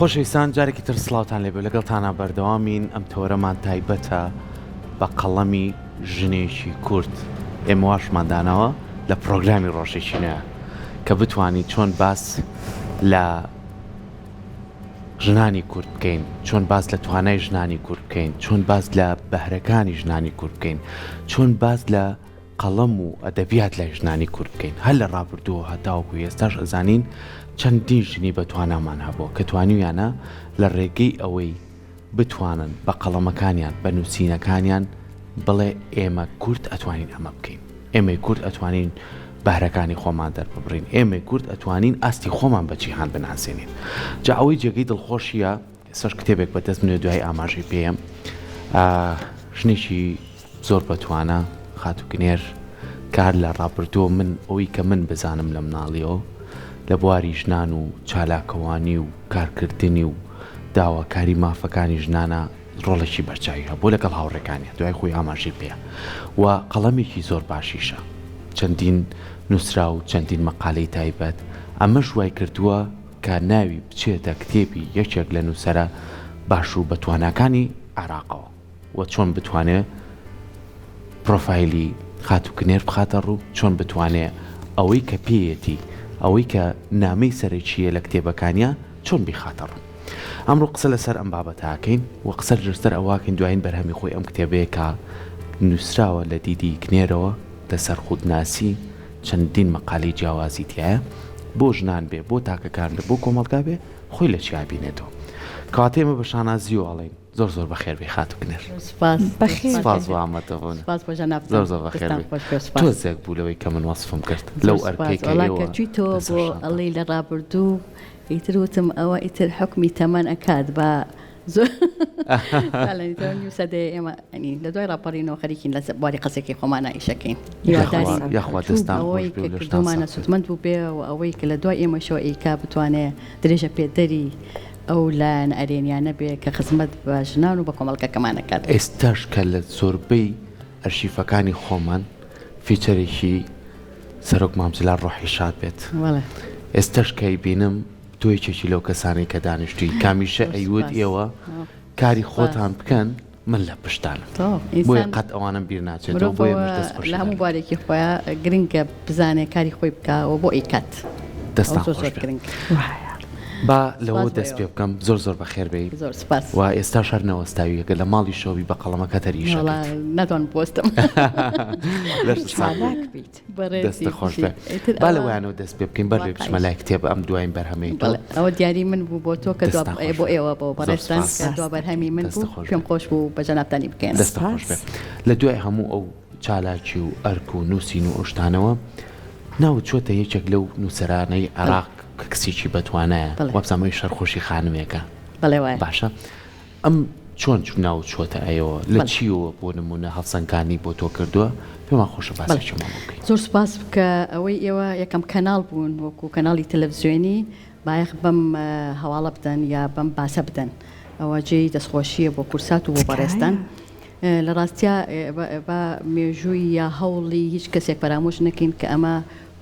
خۆشەویستان جارێکی تر سڵاوتان لێبێ لەگەڵتانە بەردەوامین ئەم تەوەرەمان تایبەتە بە قەڵەمی ژنێکی کورد ئێمە واشماندانەوە لە پرۆگرامی ڕۆژێکی نوێ کە بتوانی چۆن باس لە ژنانی کورد بکەین، چۆن باس لە توانای ژنانی کورد بکەین، چۆن باس لە بەهرەکانی ژنانی کورد بکەین، چۆن باس لە قەڵەم و ئەدەبیات لای ژنانی کورد بکەین. هەر لە ڕابردووە هەتاوەکو ئێستاش ئەزانین چەندین ژنی بەتوانامان هەبووە کە توانیویانە لە ڕێگەی ئەوەی بتوانن بە قەڵەمەکانیان بە نووسینەکانیان بڵێ ئێمە کورد ئەتوانین ئەمە بکەین، ئێمەی کورد ئەتوانین بەهرەکانی خۆمان دەرببڕین، ئێمەی کورد ئەتوانین ئاستی خۆمان بە جیهان بناسێنین. جا ئەوەی جێگەی دڵخۆشیە سەر کتێبێک بەدەست منێ دوای ئاماژەی پێم ژنێکی زۆر بەتوانە خاتووکنێر کار لە ڕابردووە من ئەوەی کە من بزانم لە مناڵیەوە لە بواری ژنان و چالاکەوانی و کارکردنی و داواکاری مافەکانی ژنانە ڕۆڵێکی بەرچاوی هەبوو لەگەڵ هاوڕێکانیە دوای خۆی ئاماژی پێ و قەڵەمێکی زۆر باشیشە، چەندین نووسرا و چەندین مەقالەی تایبەت ئەمەش وای کردووە کە ناوی بچێتە کتێبی یەکێک لە نووسەرە باش و بەتوانەکانی عێراقەوە و چۆن بتوانێت پرۆفایلی خاتووکنێر بخاتە ڕوو، چۆن بتوانێت ئەوەی کە پێیەتی ئەوەی کە نامەی سەرەکیە لە کتێبەکانیە چۆن بیخاتە ڕوو. ئەمڕۆ قسە لەسەر ئەم بابەتاکەین و قسە جرستەر ئەواکەین دوایین بەرهەمی خۆی ئەم کتێبەیە کە نووسراوە لە دیدی کنێرەوە لەسەر خودناسی چەندین مەقالەی جیاوازی تایە بۆ ژنان بێ، بۆ تاکەکان بێ، بۆ کۆمەڵگا بێ، خۆی لە چیا بینێتەوە. کاتێمە بە شانازی و ئاڵین زۆر زۆر بەخێر بێ خاتووکنێر. سپاس بۆ ئامادەبوون. زۆر زۆر بەخێر بێ. تۆزێک بوو لەوەی کە من وەسفم کرد لەو ئەرکێکەوە تویتەوە بۆ ئەڵێ لە ڕابردوو ئیتر وتم ئەوە ئیتر حکمی تەمەن ئەکات بە زۆر سەدە ئێمە لە دوای ڕاپەڕینەوە خەریکین لە بواری قسێکی خۆمانە ئیشەکەین یاخواتەوەی کردومانە سوتمەند بوو بێ و ئەوەی کە لە دوای ئێمە شەوە ئیکا بتوانێت درێژە پێدەری ئەو لایەن ئەرێنیانە بێ کە خزمەت بە ژنان و بە کۆمەڵگەکەمانەکات. ئێستاش کە لە زۆربەی ئەرشیفەکانی خۆمان فیچەرێکی سەرۆک مامزلار ڕۆحی شاد بێت. ئێستاش کەی بینم تۆیەکێکی لەو کەسانی کە دانیشتووی کامیشە ئەیوت ئێوە کاری خۆتان بکەن من لە پشتانم بۆیە قەت ئەوانم بیر ناچێتەوە بۆیە لە هەموو بارێکی خۆیان گرنگە بزانێت کاری خۆی بکەوە بۆ ئیکات دەستان گرنگ با لەوە دەست پێ بکەم زۆر زۆر بەخێر بێ و ئێستا شەر نەوەستاویەکە لە ماڵی شەوی بە قەڵەمەکە تەریشە ناتوان پۆستم دەستە خۆش بێ با لەوەیانەوە دەست پێ بکەین بەر بچمە لای کتێب ئەم دوایین بەرهەمەی ئەوە دیاری من بوو بۆ تۆ کە بۆ ئێوە بۆ بەڕێستان کە دوا بەرهەمی من بوو پێم خۆش بوو بە جەنابتانی بکەین. دەستە خۆش بێ. لە دوای هەموو ئەو چالاکی و ئەرک و نووسین و ئۆشتانەوە ناو چۆتە یەکێک لەو نووسەرانەی عێراق کە کسێکی بەتوانایە وەبزانەوەی شەرخۆشی خانوێکە باشە. ئەم چۆن ناو چۆتە ئەوە لە چیەوە بۆ نمونە هەڵسەنگانی بۆ تۆ کردووە پێمان خۆشە باسێکمان بکەین. زۆر سپاس بکە ئەوەی ئێوە یەکەم کەناڵ بوون وەکو کەناڵی تەلەڤیزیۆنی بایەخ بەم هەواڵە بدەن یا بەم باسە بدەن، ئەوە جێی دەستخۆشیە بۆ کورسات و بۆ بەڕێستان. لە ڕاستیا بە مێژووی یا هەوڵی هیچ کەسێک پەرامۆش نەکەین کە ئەمە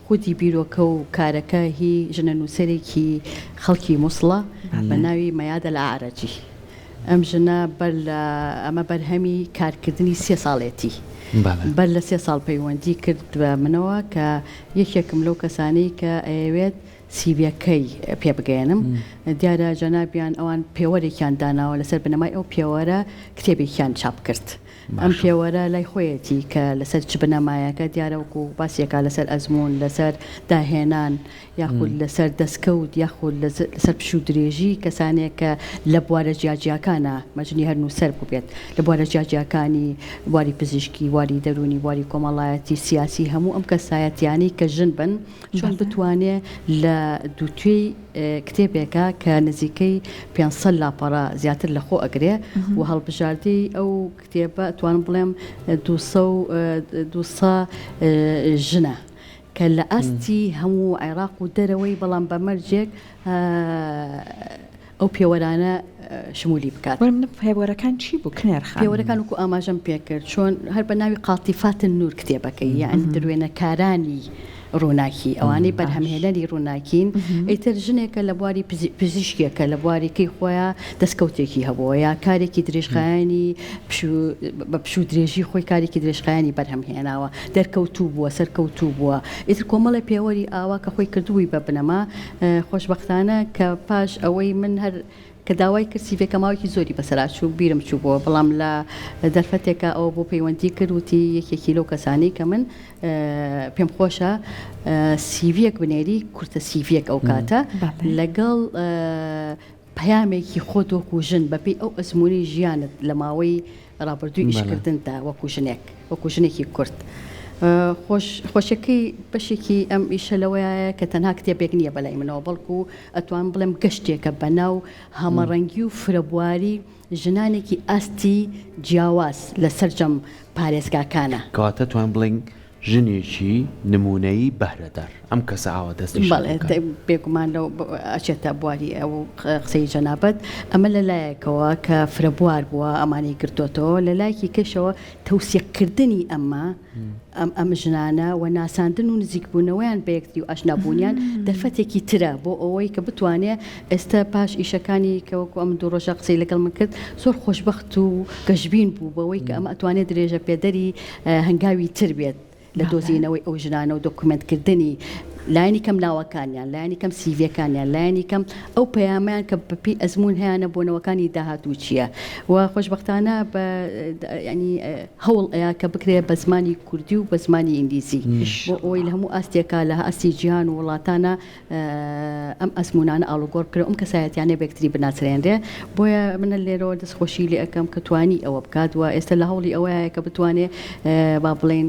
خودی بیرۆکە و کارەکە هی ژنە نووسەرێکی خەڵکی مووسڵە بە ناوی مەیادە لە ئارەجی. ئەم ژنە ئەمە بەرهەمی کارکردنی 3 ساڵێتی بەر لە 3 ساڵ پەیوەندی کرد بە منەوە کە یەکێکم لەو کەسانەی کە ئەوێت سیڤەکەی پێ بگەێنم. دیارە جەنابیان ئەوان پێوەرێکیان داناوە لەسەر بنەمای ئەو پێوەرە کتێبێکیان چاپ کرد. ئەم پێوەرە لای خۆیەتی کە لەسەر چ بنەمایەکە دیارەوەکو باسیەکە لەسەر ئەزمون لەسەر داهێنان یاخود لەسەر دەستکەوت یاخود لەسەر پش و درێژی کەسانێک کە لە بوارە جیاجیاکانە مەجنی هەر نووسەر بوو بێت لە بوارە جیاجیاکانی واری پزیشکی واری دەرونی واری کۆمەڵایەتی سیاسی هەموو ئەم کەسایەتیانی کە ژن بن چۆن بتوانێت لە دووتوێی کتێبێکە کە نزیکەی 500 لاپەڕە زیاتر لە خۆ ئەگرێ و هەڵبژاردەی ئەو کتێبە توانم بڵێم 200 ژنە کە لە ئاستی هەموو عێراق و دەرەوەی بەڵام بەمەرجێک ئەو پێوەرانە شمولی بکات. پێوەرەکان چی بوو کنێرخان؟ پێوەرەکان وەکو ئاماژەم پێ کرد چۆن هەر بە ناوی قاتیفاتن نور کتێبەکەی یعنی دروێنەکارانی ڕووناکی ئەوانەی بەرهەمهێنەری ڕووناکین ئیتر ژنێکە لە بواری پزیشکێکە لە بوارێکی خۆیان دەستکەوتێکی هەبووە یا کارێکی درێژخایانی بە پشوو درێژی خۆی کارێکی درێژخایانی بەرهەمهێناوە دەرکەوتوو بووە سەرکەوتوو بووە ئیتر کۆمەڵی پێوەری ئاوا کە خۆی کردووی بە بنەما خۆشبەختانە کە پاش ئەوەی من هەر کە داوای کرد سیڤێکە ماوەیەکی زۆری بەسەرچوو بیرم چوو بۆ بەڵام لە دەرفەتێکە ئەوە بۆ پەیوەندی کردوتی یەکێکی لەو کەسانی کە من پێم خۆشە سیڤێک بنێری کورتە سیڤێک ئەو کاتە لەگەڵ پەیامێکی خۆت وەکو ژن بەپێی ئەو ئەزمموی ژیانت لە ماوەی ڕابردووی ئیشکردندا وەکو ژنێک وەکو ژنێکی کورت. خۆشەکەی بەشێکی ئەم ئیشە لەوەیە کە تەنها کتێبێک نییە بەلای منەوە بەڵکو ئەتوان بڵێم گەشتێکە بەناو هەمەڕەنگی و فرەبواری ژنانێکی ئاستی جیاواز لە سەررجەم پارێزگاکانە کەواتە توان بڵین ژنێکی نمونەی بەهرەدار ئەم کەسە ئاوا دەستی بێگومان لەو ئەچێتە بواری ئەو قسەی جەنابەت ئەمە لەلایەکەوە کە فرەبوار بووە ئەمانی گرتوۆتەوە لە لایەکی کەشەوە تەوسیەکردنی ئەم ژنانە و ناساندن و نزیکبوونەوەیان بە یەکتری و ئاشنابوونیان دەرفەتێکی ترە بۆ ئەوەی کە بتوانێت ئێستا پاش ئیشەکانی کەوەکو ئەم دوو ڕۆژە قسەی لەگەڵ من کرد زۆر خۆشبەخت و گەشببین بوو بەوەی کە ئەمە ئەتوانێت درێژە پێدەری هەنگاوی تر بێت لە دۆزینەوەی ئەو ژنانە و دۆکومنتکردنی لایەنی کەم ناوەکانیان لایەنی کەم سیڤەکانیان لایەنی کەم ئەو پەیامیان کە بەپی ئەزمون هەیەە بۆنەوەکانی داهاتوو چییە و خۆشبەختانە بە ینی هەوڵ ئەیە کە بکرێ بە زمانی کوردی و بە زمانی ئینگلیزی بۆ ئەوەی لە هەموو ئاستێکا لە ئاستی جیهان و وڵاتانە ئەم ئەزمونانە ئاڵوگۆڕ بکرێ ئەم کەسایەتیانە بەکتری بناسرێنرێ بۆیە منە لێرەوە دەستخۆشی لێ ئەەکەم کە توانی ئەوە بکات و ئێستا لە هەوڵی ئەوەیە کە بتوانێت با بڵێن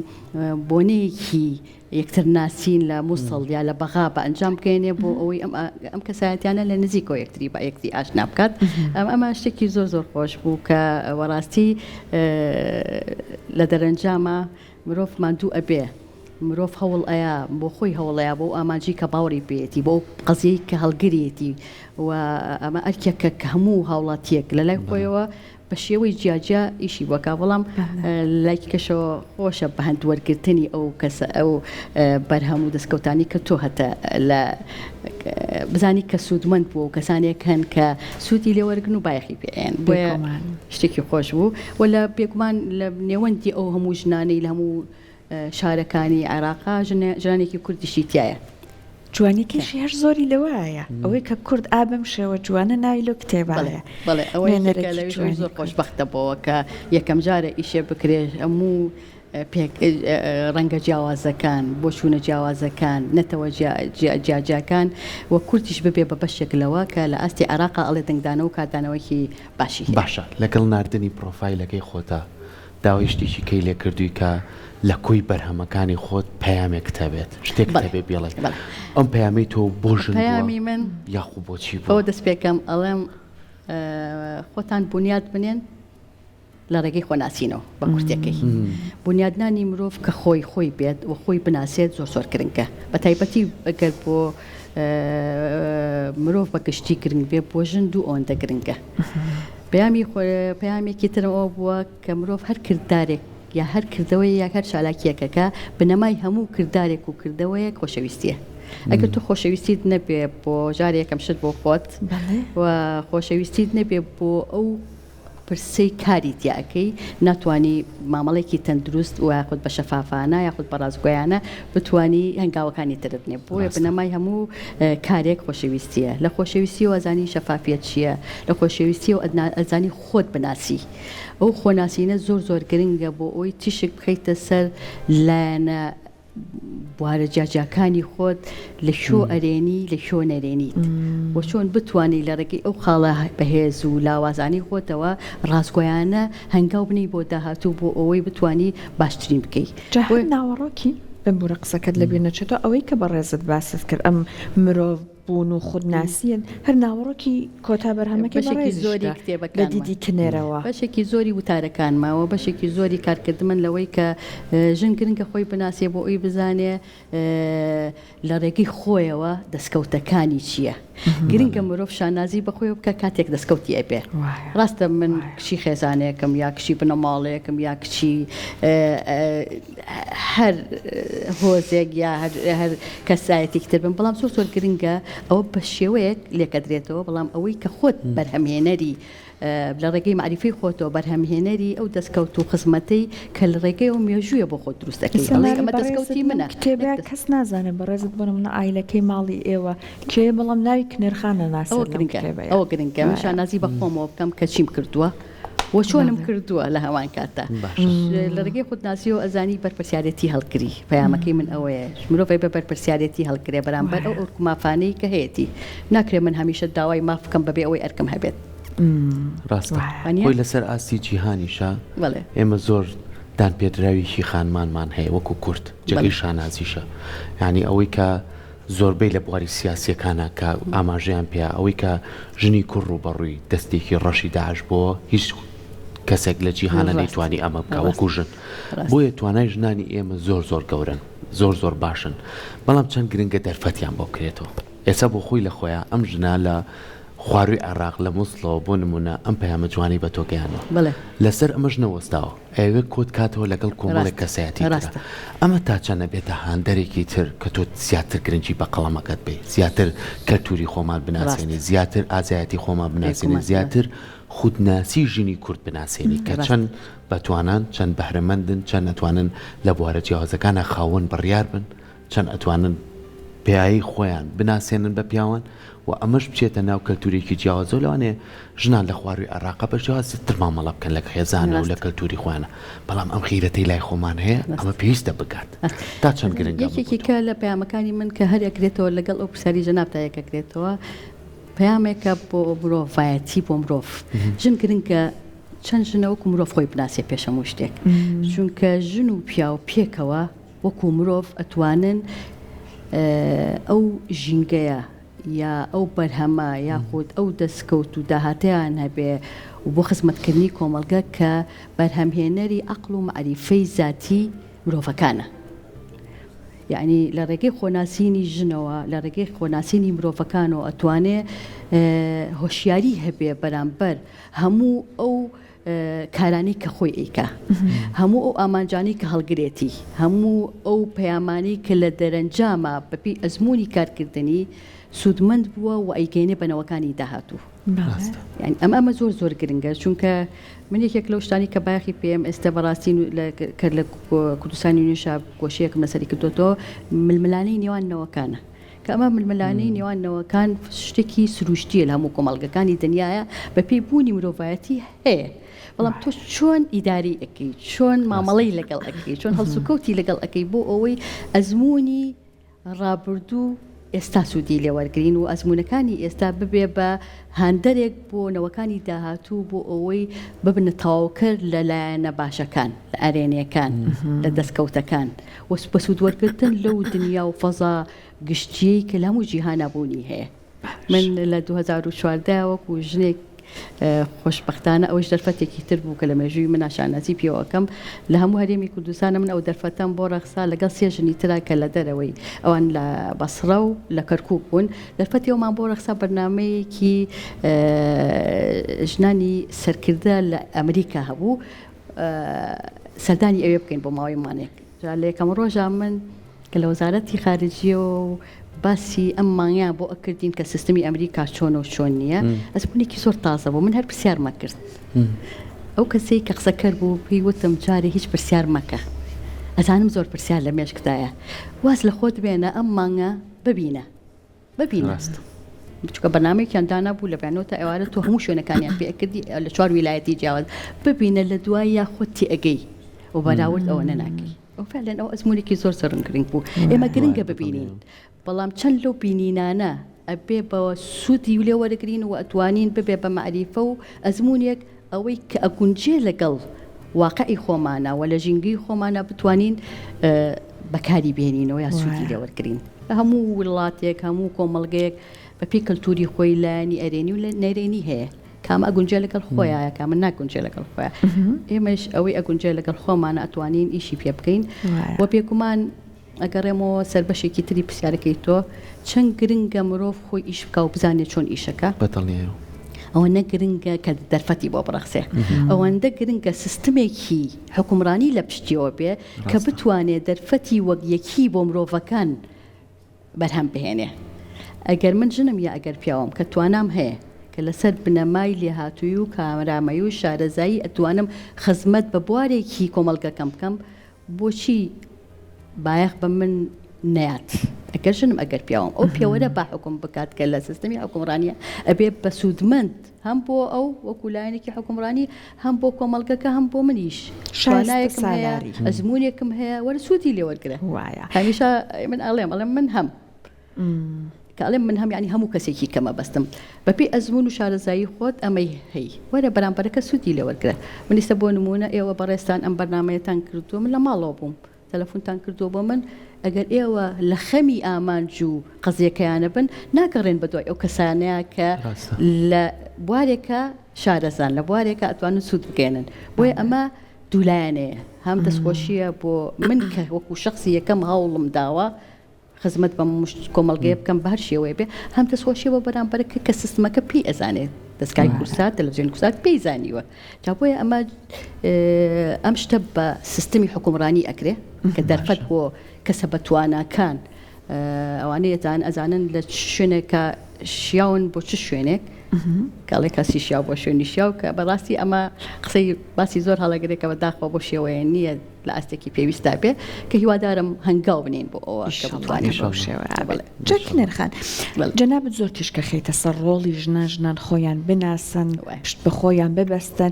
بۆنەیەکی یەکتر ناسین لە مووسڵ یا لە بەغا بە ئەنجام بکەێنێ بۆ ئەوەی ئەم کەسایەتیانە لە نزیکەوە یەکتری بە یەکتی ئاشنا بکات ئەمە شتێکی زۆر زۆر خۆش بوو کە وەڕاستی لە دەرەنجامە مرۆڤ ماندوو ئەبێ مرۆڤ هەوڵ ئەیە بۆ خۆی هەوڵەیە بۆ ئاماجی کە باوەڕی بێتی بۆ قەزیەی کە هەڵگرێتی و ئەمە ئەرکێکە کە هەموو هاوڵاتیەک لە لای خۆیەوە بە شێوەی جیاجیا ئیشی وەکا بەڵام لای کەشەوە خۆشە بە هەندوەرگرتنی ئەو کەسە ئەو بەرهەم و دەستکەوتانی کە تۆ هەتە لە بزانی کە سوودمەند بوو و کەسانێک هەن کە سوودی لێوەرگن و بایەخی پێیان بۆیە شتێکی خۆش بوو و لە بێگومان لە نێوەندی ئەو هەموو ژنانەی لە هەموو شارەکانی عێراقا ژنانێکی کوردیشی تایە جوانێکیشی هەر زۆری لەوەیە ئەوەی کە کورد ئابم شێوە جوانە ناوی لەو کتێبایە بەڵێ ئەوەی زۆر خۆشبەختە بۆەوە کە یەکەم جارە ئیشێ بکرێت هەموو ڕەنگە جیاوازەکان بۆ چوونە جیاوازەکان نەتەوە جیاجاکان وە کورتیش ببێ بە بەشێکلەوە کە لە ئاستی عێراقا ئەڵێ دەنگدانە و کاتدانەوەیکی باشی باشە لەگەڵ ناردنی پرۆفایلەکەی خۆتە داوای شتێکی کەی لێ کردووی کە لە کۆی بەرهەمەکانی خۆت پەیامێک تەبێت شتێک تەبێ بێڵێ ئەم پەیامی تۆ بۆ ژن پەیامی من یاخو بۆچی ئەوە دەست پێکەم ئەڵێم خۆتان بنیاد بنێن لە ڕێگەی خۆناسینەوە بە کورتەکەی بنیادنانی مرۆڤ کە خۆی بێت و خۆی بناسێت زۆر گرنگە بە تایبەتی ئەگەر بۆ مرۆڤ بە گشتی گرنگ بێ بۆ ژن دوو ئەوەندە گرنگە پەیامێکی ترەوە بووە کە مرۆڤ هەر کردارێک یا هەر کردەوەی یا هەر چالاکیەکەکە بنەمای هەموو کردارێک و کردەوەیەک خۆشەویستیە ئەگەر تو خۆشەویستیت نەبێ بۆ جارێکم شت بۆ خۆت و خۆشەویستیت نەبێ بۆ ئەو پرسەی کاری تیاکەی ناتوانانی مامەڵێکی تەندروست و یاخود بە شەفافانە یاخود بە ڕازگۆیانە بتانی هەنگاوەکانی ترت بنێ بۆیە بنەمای هەموو کارێک خۆشەویستیە لە خۆشەویستی و ئەزانی شەفافیت چییە لە خۆشەویستی و ئەزانی خۆت بناسی ئەو خۆناسینە زۆر گرنگە بۆ ئەوی تیشک بخەیتە سەر لایەنە بوارە جاجاکانی خۆت لە شۆ ئەرێنی لە شۆ نەرێنیت بۆ چۆن بتوانانی لە ڕێگەی ئەو خاڵە بەهێز و لاوازانی خۆتەوە ڕاستگۆیانە هەنگاو بنی بۆ داهاتوو بۆ ئەوەی بتانی باشترین بکەیت ناوەڕۆکی بمبورە قسەکەت لە بیر نەچێتەوە ئەوەی کە بە ڕێزت باست کرد ئەم مرۆڤ بوون و خودناسیین هەر ناوەڕۆکی کۆتا بەرهەمەکە بەشێکی زۆری لە دیدی کنێرەوە بەشێکی زۆری وتارەکان ماوە بەشێکی زۆری کارکردمن لەوەی کە ژن گرنگە خۆی بناسیێ بۆ ئەوی بزانێ لە ڕێگەی خۆیەوە دەستکەوتەکانی چییە گرنگە مرۆڤ شانازی بەخۆی بکە کاتێک دەستکەوتی ئەبێ ڕاستە من کشی خێزانەیەکم یا کشی بنەماڵەیەکم یا کچی هەر هۆزێک یا هەر کەسایەتێکی تر بم بەڵام زۆر گرنگە ئەوە بە شێوەیەک لێکە درێتەوە بەڵام ئەوەی کە خۆت بەرهەمهێنەری لە ڕێگەی معریفی خۆتەوە بەرهەمهێنەری ئەو دەستکەوت و خزمەتەی کە لە ڕێگەی ئەو مێژوویە بۆ خۆت دروستەکەی ئەمە دەستکەوتی منە کتێبە کەس نازانێت بەڕێزت بۆنە منە ئایلەکەی ماڵی ئێوە کێ بەڵام ناوی کنێرخانە ناسەوە ئەوە گرنگە من شانازی بە خۆمەوە بکەم کە چیم کردووە وە چۆنم کردووە لە هەوان کاتە لە ڕێگەی خودناسیەوە ئەزانی بەرپرسیارەتی هەڵگری پەیامەکەی من ئەوەیە مرۆڤی بە بەرپرسیارەتی هەڵگرێ بەرامبەر ئەو ئەرکمافانەی کە هەیەی ناکرێت من هەمیشە داوای ماف بکەم بەبێ ئەوەی ئەرکم هەبێت ڕاستە خۆی لەسەر ئاستی جیهانیشە ئێمە زۆر دانپێدراویشی خانمانمان هەیە وەکو کورد جگەی شانازیشە یعنی ئەوەی کە زۆربەی لە بواری سیاسیەکانە کە ئاماژەیان پێ ئەوەی کە ژنی کوڕ و بەڕووی دەستێکی ڕەشی داعش بۆ هیچ کەسێک لە جیهانە نەیتوانی ئەمە بکە وەکو ژن بۆیە توانای ژنانی ئێمە زۆر گەورن زۆر باشن بەڵام چەند گرنگە دەرفەتیان بۆ بکرێتەوە ئێستا بۆ خۆی لە خۆیان ئەم ژنا لە خواروی عێراق لە مووسڵەوە بۆ نمونە ئەم پەیامە جوانی بە تۆگەیانەوە لەسەر ئەمەش نەوەستاوە ئەوێ کۆت کاتەوە لەگەڵ کۆمەڵێک کەسایەتی ئەمە تا چەنە بێتە هاندەرێکی تر کە تۆ زیاتر گرنگی بە قەڵەمەکەت بێ زیاتر کەلتوری خۆمان بناسیێنی زیاتر ئازایەتی خۆمان بناسیێنی زیاتر خودناسی ژنی کورد بناسیێنی کە چەند بەتوانان چەند بەهرەمەندن چەند ئەتوانن لە بوارە جیاوازەکانە خاوەن بڕیار بن چەند ئەتوانن پیایی خۆیان بناسیێنن بە پیاوان و ئەمەش بچێتە ناو کەلتوریکی جیاوازە لەوانێ ژنان لە خواروی عێراقا بە جیاوازتر مامەڵە بکەن لە خێزانە و لە کەلتوری خۆیانە بەڵام ئەم خیرەتەی لای خۆمان هەیە ئەمە پێویستە بکات تا چەند گرنگە یەکێکی کە لە پەیامەکانی من کە هەر یەکرێتەوە لەگەڵ ئەو پرسیاری جەناب تا یەکەکرێتەوە پەیامێکە بۆ مرۆڤایەتی بۆ مرۆڤ ژن گرنگە چەند ژنە وەکو مرۆڤ خۆی بناسیێ پێش هەموو شتێک چونکە ژن و پیا و پێکەوە وەکو مرۆڤ ئەتوانن ئەو ژینگەیە یا ئەو بەرهەمە یاخود ئەو دەستکەوت و داهاتیان هەبێ و بۆ خزمەتکردنی کۆمەلگە کە بەرهەمهێنەری عەقڵ و معریفەی ذاتی مرۆڤەکانە یعنی لە ڕێگەی خۆناسینی ژنەوە لە ڕێگەی خۆناسینی مرۆڤەکانەوە ئەتوانێ هۆشیاری هەبێ بەرامبەر هەموو ئەو کارانی کە خۆی ئەیکا هەموو ئەو ئامانجانی کە هەڵگرێتی هەموو ئەو پەیامانی کە لە دەرەنجامە بەپی ئەزمموی کارکردنی سوودمەند بووە و ئەیگەینێ بەنەوەکانی داهاتوو ئەمە زۆر گرنگە چونکە من یەکێک لەو شتانی کە باخی پێم ئێستا بەڕاستی کە لە کوردستانی نوێشە گۆشەیەکم لەسەری کردوەوە ململانەی نێوانەوەکانە کە ئەمە ململانەی نێوانەوەکان شتێکی سروشتیە لە هەموو کۆمەڵگەکانی دنیاە بە پێی بوونی مرۆڤایەتی هەیە بەڵام تۆ چۆن ئیداری ئەەکەی چۆن مامەڵەی لەگەڵ ئەەکەی چۆن هەڵسوکەوتی لەگەڵ ئەەکەی بۆ ئەوەی ئەزمموی ڕابردوو ئێستا سوودی لێوەرگین و ئەزمونونەکانی ئێستا ببێ بە هاندەرێک بۆ نەوەکانی داهاتوو بۆ ئەوەی ببنە تەواوکرد لە لایەنە باشەکان لە ئارێنیەکان لە دەستکەوتەکان وەس بە سوودوەرگرتن لەو دنیا و فەزا گشتیەی کە لە هەموو جیهانەبوونی هەیە من لە 2014 وەکو ژنێک خۆشبەختانە ئەوەش دەرفەتێکی تر بوو کە لە مێژووی من شانازی پێوەکەم لە هەموو هەرێمی کوردستانە من ئەو دەرفەتەم بۆ ڕەخسا لەگەڵ سێ ژنی ترا کە لە دەرەوەی ئەوان لە بەسڕە و لە کەرکووک بوون دەرفەتی ئەومان بۆ ڕەخسا بەرنامەیەکی ژنانی سەرکردە لە ئەمریکا هەبوو سەردانی ئەوێ بکەین بۆ ماوەی مانێک لە یەکەم ڕۆژە من کە لە وەزارەتی خارجیە و باسی ئەم مانگیان بۆ ئەکردین کە سیستمی ئەمریکا چۆن و چۆن نییە ئەزمموونێکی زۆر تازە بوو من هەر پرسیار مەکرد ئەو کەسەی کە قسەکەر بوو پێی وتم جارێ هیچ پرسیار مەکە ئەزانم زۆر پرسیار لە مێشکدایە واز لە خۆت بێنە ئەم مانگە ببینە چکە بەنامێکیان دانا بوو لە بەیانەوە تا ئێوارە تۆ هەموو شوێنەکانیان پێکردی لە 4 ویلایەتی جیاواز ببینە لە دوای یا خۆتی ئەگەی و بەراورد ئەوە نەناکەی ئەو فعلەن ئەو ئەزمموونێکی زۆر سەرنگرنگ بوو ئێمە گرنگە ببینین بەڵام چەند لەو بینینانە ئەبێ بەوە سوودی لێ وەرەگرین و ئەتوانین ببێ بە معریفە و ئەزمموونێک ئەوەی کە ئەگونجێ لەگەڵ واقعی خۆمانە و لە ژینگەی خۆمانە بتوانین بەکاری بێنینەوە یا سوودی لێ وەرگرین هەموو وڵاتێک هەموو کۆمەڵگەیەک بەپی کەلتوری خۆی لایانی ئەرێنی و نەرێنی هەیە کام ئەگونجێ لەگەڵ خۆیە کام ناگونجێ لەگەڵ خۆیە ئێمەش ئەوەی ئەگونجێ لەگەڵ خۆمان ئەتوانین ئیشی پێ بکەین وە پێکومان ئەگەڕێمەوە سەر بەشێکی تری پرسیارەکەی تۆ چەند گرنگە مرۆڤ خۆی ئیش بکە و بزانێت چۆن ئیشەکە بەتەڵنیە ئەوە نەگرنگە کە دەرفەتی بۆ بڕەخسێ ئەوەندە گرنگە سیستمێکی حکومڕانی لە پشتیەوە بێ کە بتوانێت دەرفەتی وەک یەکی بۆ مرۆڤەکان بەرهەم بهێنێ ئەگەر من ژنم یا ئەگەر پیاوم کە توانام هەیە کە لەسەر بنەمای لێهاتووی و کامرامەی و شارەزایی ئەتوانم خزمەت بە بوارێکی کۆمەڵگەکەم بکەم بۆچی بایەخ بە من نەیات ئەگەر ژنم ئەگەر پیاوم ئەو پێوەرە با حکوم بکات کە لە سیستەمی حکومڕانیە ئەبێ بە سوودمەند هەم بۆ ئەو وەکولایەنێکی حکومڕانی هەم بۆ کۆمەڵگەکە هەم بۆ منیش شوانایەکم هەیە ئەزمونێکم هەیە وەرە سوودی لێ وەرگرە هەمیشە من ئەڵێم من هەم کاڵێم من هەم ینی هەموو کەسێکی کەمە بەستم بەپی ئەزمون و شارەزایی خۆت ئەمەی هەی وەرە بەرامبەرەکە سوودی لێ وەرگرە منیستە بۆ نمونە ئێوە بەڕێستان ئەم بەرنامەیەتان کردووە من لە ماڵەوە بووم تەلەفۆنتان کردووە بۆ من ئەگەر ئێوە لە خەمی ئامانج و قەزیەکەیانە بن ناگەڕێن بە دوای ئەو کەسانەیە کە لە بوارێکە شارەزان لە بوارێکە ئەتوانن سوود بگەێنن بۆیە ئەمە دوولایەنەیە هەم دەستخۆشیە بۆ من کە وەکو شخصی یەکەم هەوڵم داوە خزمەت بە کۆمەڵگەیە بکەم بە هەر شێوەیە بێ هەم دەستخۆشیە بۆ بەرامبەرەکە کە سیستمەکە پێی ئەزانێت دەستگای کورسات تەلەڤیزیۆن کورسات پێی زانیوە جا بۆیە ئەمە ئەم شتە بە سیستمی حکومڕانی ئەکرێ کە دەرفەت بۆ کەسە بەتواناکان ئەوانەیەتان ئەزانن لە شوێنێکە شیاون بۆ چ شوێنێک کاڵێک کەسی شیا بۆ شوێنی شیا و کە بەڕاستی ئەمە قسەی باسی زۆر هەڵەگرێکە بەداخەوە بۆ شێوەیە نییە لە ئاستێکی پێویستا بێ کە هیوادارم هەنگاو بنین بۆ ئەوە کە بتوانین بەو شێوە جەکنەرخان جەنابەت زۆر تشکە خێتە سەر ڕۆڵی ژنان خۆیان بناسن پشت بە خۆیان ببەستن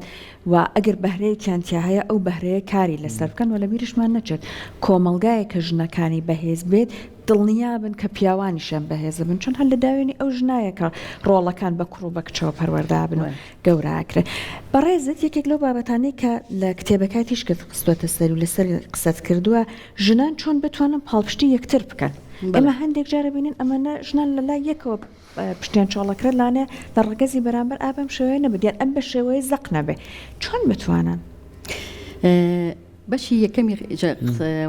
و ئەگەر بەهرەیەکیان تیا هەیە ئەو بەهرەیە کاری لەسەر بکەن و لە بیرشمان نەچێت کۆمەڵگایە کە ژنەکانی بەهێز بێت دڵنیا بن کە پیاوانیشان بەهێز بن چون هەر لە داوێنی ئەو ژنایەکە ڕۆڵەکان بە کوڕ و بە کچەوە پەروەردا بن و گەوراکرێت بەڕێزت یەکێک لەو بابەتانەی کە لە کتێبەکەی تیش کە قستوەتە سەر و لەسەر قسەت کردووە ژنان چۆن بتوانن پاڵپشتی یەکتر بکەن ئێمە هەندێک جارە بینین ئەمەە ژنان لە لای یەکەوە پشتیان چۆڵەکرێت لانێ لە ڕگەزی بەرامبەر ئابم شێوەیە نەبدیان ئەم بە شێوەیە زەق نەبێ چۆن بتوانن بەشی یەکەمی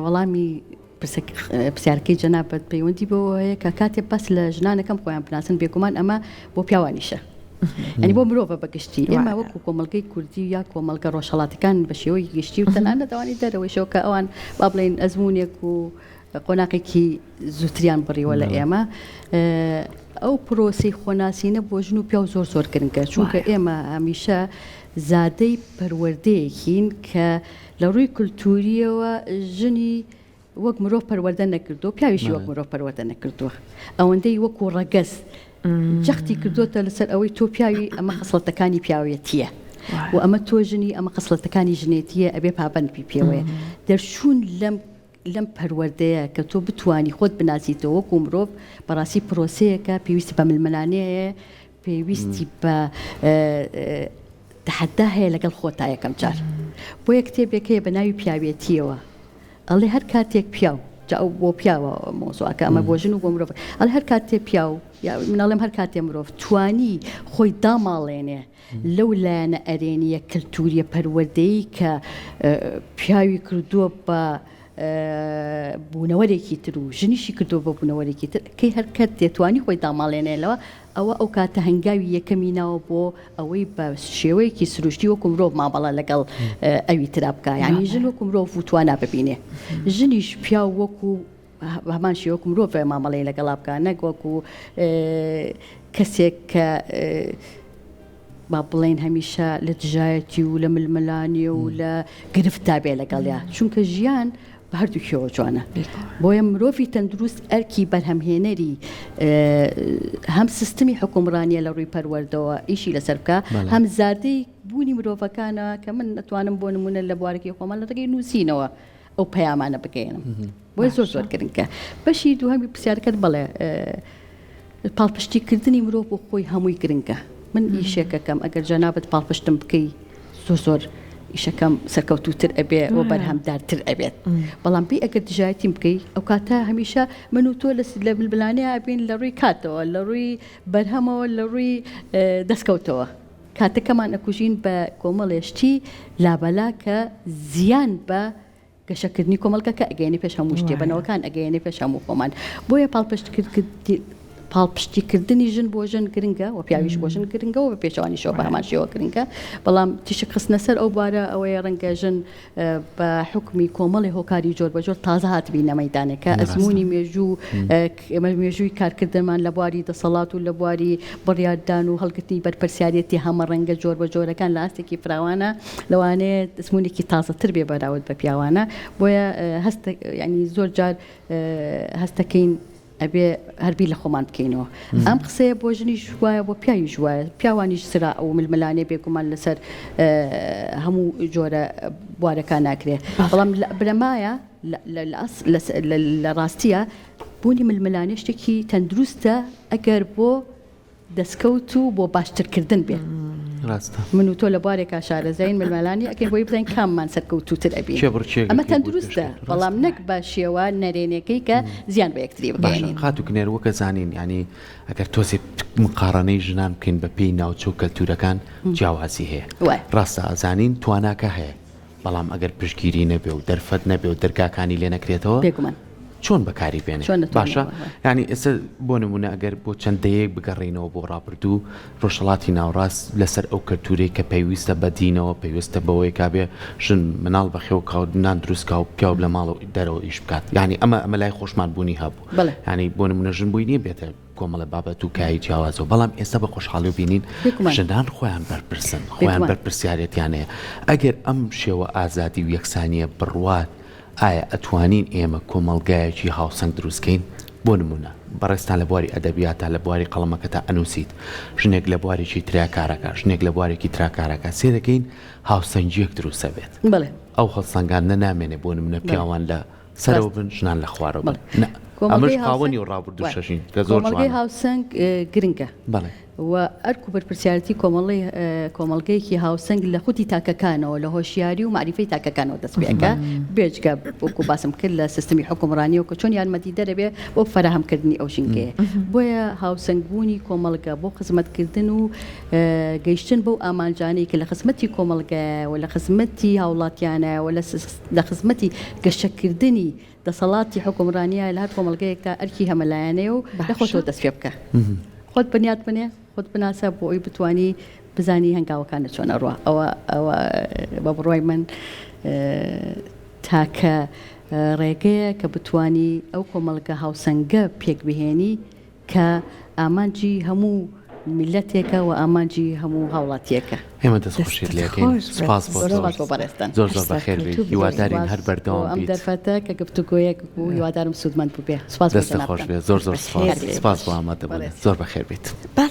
وەڵامی پرسیارکەی جەنابەت پەیوەندی بۆیە کە کاتێک باس لە ژنانەکەم خۆیان بناسن بێگومان ئەمە بۆ پیاوانیشە ئەنی بۆ مرۆڤە بەگشتی ئێمە وەکو کۆمەڵگەی کوردی یا کۆمەڵگە ڕۆژهەڵاتەکان بە شێوەی گشتی و تەنانە دەوانی دەرەوەی شەوە کە ئەوان با بڵێن ئەزمونێک و قۆناقێکی زووتریان بڕیوە لە ئێمە ئەو پرۆسی خۆناسینە بۆ ژن و پیا و زۆر زۆر گرنگە چونکە ئێمە هەمیشە زادەی پەروەردەیەکین کە لە ڕووی کولتوریەوە ژنی وەک مرۆڤ پەروەردە نەکردو پیاویشی وەک مرۆڤ پەروەردە نەکردووە ئەوەندەی وەکو ڕەگەز جەختی کردوتە لەسەر ئەوەی تۆ پیاوی ئەمە خەسڵەتەکانی پیاوێتیە و ئەمە تۆ ژنی ئەمە خەسڵەتەکانی ژنێتیە ئەبێ پابەند پێوەیە دەرچوون لەم پەروەردەیە کە تۆ بتوانی خۆت بناسیتەوە وەکو مرۆڤ بەڕاستی پرۆسەیەکە پێویستی بە ململانەیە پێویستی بە تەحەدا هەیە لەگەڵ خۆتا یەکەم جار بۆ یە کتێبێکەیە بە ناوی پیاوێتیەوە ئەڵێ هەر کاتێک پیاو جا بۆ پیاوە مۆزوعەکە ئەمە بۆ ژن و بۆ مرۆڤ ئەڵێ هەر کاتێ پیاو مناڵێم هەر کاتێ مرۆڤ توانی خۆی داماڵێنێ لەو لایەنە ئەرێنیە کللتوریە پەروەردەی کە پیاوی کردووە بە بوونەوەرێکی تر و ژنیشی کردو بە بوونەوەرێکی تر کەی هەر کات دێتوانی خۆی داماڵێنێنەوە ئەوە ئەو کاتە هەنگاوی یەکەمی ناوە بۆ ئەوەی بە شێوەیەکی سروشتی وەکو مرۆڤ مابەڵە لەگەڵ ئەوی ترا بکە یعنی ژن وەکو مرۆڤ توانە ببینێ ژنیش پیا وەکو هەمان شێوەکو مرۆڤ مامەڵەی لەگەڵا بکە نەک وەکو کەسێک کە با بڵێن هەمیشە لە دژایەتی و لە ململانی و لە گرفتا بێ لەگەڵیا چونکە ژیان بە هەردووکیەوە جوانە بۆیە مرۆڤی تەندروست ئەرکی بەرهەمهێنەری هەم سیستمی حکومڕانیە لە ڕووی پەروەردەوە ئیشی لەسەر بکە هەم زادەی بوونی مرۆڤەکانە کە من نەتوانم بۆ نمونە لە بوارەکەی خۆمان لە ڕێگەی نووسینەوە ئەو پەیامانە بگەێنم بۆی زۆر زۆر گرنگە بەشی دووهەمی پرسیارەکەت بڵێ پاڵپشتیکردنی مرۆڤ بۆ خۆی هەمووی گرنگە من ئیشێکەکەم ئەگەر جەنابەت پاڵپشتم بکەی زۆر زۆر ئیشەکەم سەرکەوتوتر ئەبێ و بەرهەمدارتر ئەبێت بەڵام پێی ئەگەر دژایەتی بکەی ئەو کاتە هەمیشە من و تۆ لە بلبلانەیە ئەبین لە ڕووی کاتەوە لە ڕووی بەرهەمەوە لە ڕووی دەستکەوتەوە کاتەکەمان ئەکوژین بە کۆمەڵێشتی لابەلا کە زیان بە گەشەکردنی کۆمەڵگەکە ئەگەینی پێش هەموو شتێ بنەوەکان ئەگەینی پێش هەموو خۆمان بۆیە پاڵپشتیکردنی ژن بۆ ژن گرنگە و پیاویش بۆ ژن گرنگە و بە پێشوانیشەوە بە هەمان شێوە گرنگە بەڵام تیشک خستنە سەر ئەو بارە ئەوەیە ڕەنگە ژن بە حکمی کۆمەڵی هۆکاری جۆر بە جۆر تازە هاتبینە مەیدانێکە ئەزمموی مێژووی کارکردنمان لە بواری دەسەڵات و لە بواری بڕیاردان و هەڵگرتنی بەرپرسیارەتی هەمە ڕەنگە جۆر بە جۆرەکان لە ئاستێکی فراوانە لەوانەیە دەسمونێکی تازەتر بێ بەراورد بە پیاوانە بۆیە ینی زۆر جار هەستەکەین ئەبێ هەربی لە خۆمان بکەینەوە ئەم قسەیە بۆ ژنی ژوایە بۆ پیاوی ژوایە پیاوانیش سرا ئەو ململانێ بێگومان لەسەر هەموو جۆرە بوارەکان ناکرێت بەڵام برەمایە لە ڕاستیە بوونی ململانێ شتێکی تەندروستە ئەگەر بۆ دەستکەوت و بۆ باشترکردن بێ من و تۆ لە بارێکا شارەزین ململانی ئەکەین بۆی بزین کاممان سەرکەوتوتر ئەبین ئەمە تەندروستە بەڵام نەک بە شێوە نەرێنەکەی کە زیان بە یەکتری بگەێنین خات و کنێروەکە زانین ینی ئەگەر تۆزی مقارنەی ژنان بکەین بە پێی ناوچە و کەلتورەکان جیاوازی هەیە ڕاستە ئازانین تواناکە هەیە بەڵام ئەگەر پشتگیری نەبێ و دەرفەت نەبێ و دەرگاکانی لێ نەکرێتەوە بێگومان چۆن بەکاری بێنێ باشە ینی ئێستا بۆ نمونە ئەگەر بۆ چەندەیەک بگەڕێنەوە بۆ ڕابردوو ڕۆژهڵاتی ناوڕاست لەسەر ئەو کەلتورەی کە پێویستە بەدینەوە پێویستە بەوەی کابێ ژن مناڵ بەخێو کاودنان دروستکە و پیاو لە ماڵەوە دەرەوە ئیش بکات ینی ئەمە لای خۆشمان بوونی هەبوو ینی بۆ نمونە ژن بووی نیە بێتە کۆمەڵە بابەت و کایی جیاوازەوە بەڵام ئێستا بە خۆشحاڵی و بینین ژنان خۆیان بەرپرسن خۆیان بەرپرسیارەتیانەیە ئەگەر ئەم شێوە ئازادی و یەکسانیە بڕوات ئایا ئەتوانین ئێمە کۆمەڵگایەکی هاوسەنگ دروستکەین بۆ نمونە بەڕێستان لە بواری ئەدەبیاتە لە بواری قەڵەمەکەتا ئەنووسیت ژنێک لە بوارێکی تراکارەکە ژنێک لە بوارێکی تراکارەکە سێ دەکەین هاوسەنگیەک دروستە بێت ئەو هەڵسەنگان نەنامێنێ بۆ نمونە پیاوان لە سەرەوە بن ژنان لە خوارەوە بن ئەمەش قاوەنی و ڕابردوو شەژین کە زۆر کۆمەڵگەی هاوسەنگ گرنگە و ئەرک و بەرپرسیارەتی کۆمەڵگەیەکی هاوسەنگ لە خودی تاکەکانەوە لە هۆشیاری و معریفەی تاکەکانەوە دەست پێەکە بێجگە وەکو باسم کرد لە سیستمی حکومڕانیەوە کە چۆن یارمەتی دەرەبێ بۆ فەراهەمکردنی ئەو ژینگەیە بۆیە هاوسەنگبوونی کۆمەڵگە بۆ خزمەتکردن و گەیشتن بەو ئامانجانەی کە لە خزمەتی کۆمەڵگە و لە خزمەتی هاوڵاتیانە و لە خزمەتی گەشەکردنی دەسەڵاتی حکومڕانیە لە هەر کۆمەڵگەیەکە ئەرکی هەمەلایەنەیە و لە خۆشەوە دەست پێ بکە خۆت بنیات بنێ خۆت بناسە بۆ ئەوی بتانی بزانی هەنگاوەکانە چۆنە ڕوە ئەوە بە بڕوای من تاکە ڕێگەیە کە بتانی ئەو کۆمەڵگە هاوسەنگە پێک بهێنی کە ئامانجی هەموو میلەتێکە و ئامانجی هەموو هاوڵاتیەکە ئێمە دەستخۆشیت لێکەین سپاس بۆ بەڕێستان زۆر بەخێربێت هیوادارین هەر بەردەوام ئەم دەرفەتە کە گفتوگۆیەک بوو هیوادارم سوودمەند بوو بێ سپاس دەستە خۆش بێت زۆر سپاس بۆ ئامادەبوون زۆر بەخێربێت.